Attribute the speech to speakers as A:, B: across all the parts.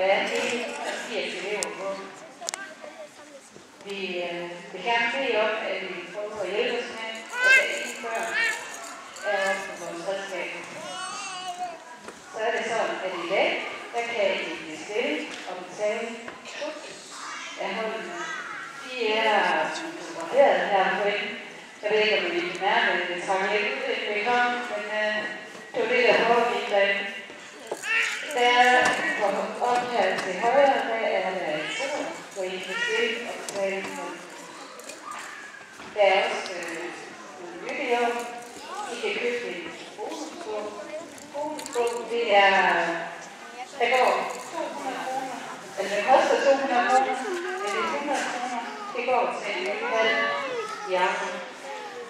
A: der er hele 80 elever på. Vi vil gerne bede om, at vi prøver at hjælpe os med, at der ikke før er også på vores redskab. Så er det sådan, at i dag, der kan I bestille og betale af holdene. De er fotograferet her på en. Jeg ved ikke, om I kan mærke, at det trænger lidt ud, at vi kom, men det var det, der foregik derinde. Der på optaget til højre, der er der et ord, hvor I kan bestille og betale. Der er også nogle nyheder. I kan købe en bonusbog. Bonusbog, det er, der går 200 kroner. Altså, det koster 200 kroner, men det er 100 kroner. Det går til en ny halv i aften.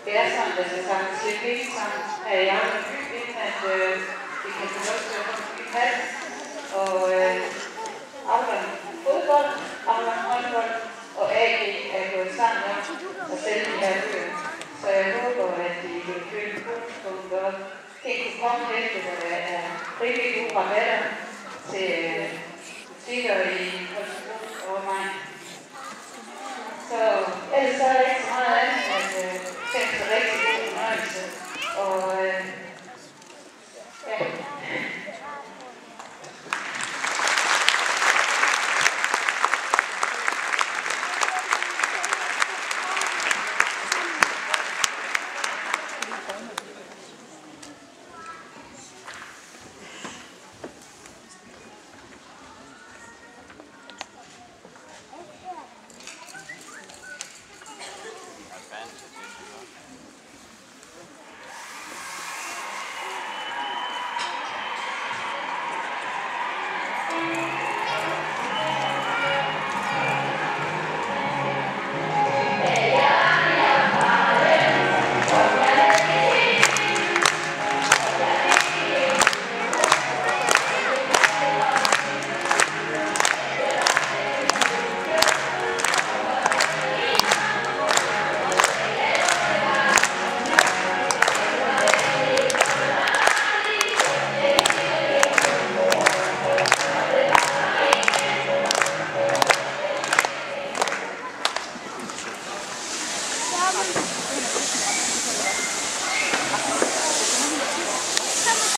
A: Det er sådan, at der sammen til lidt sammen her i aften, inden at vi kan få lov til at komme til en halv. Og afgang fodbold, afgang håndbold og AG er gået sammen om at sælge de her bøger. Så jeg håber, at I vil købe bonusbogen op. Det kunne komme efter, hvor der er rigtig gode rabatter til butikker i Holstebro og mig. Så ellers så er der ikke så meget andet, at det er rigtig god fornøjelse. Og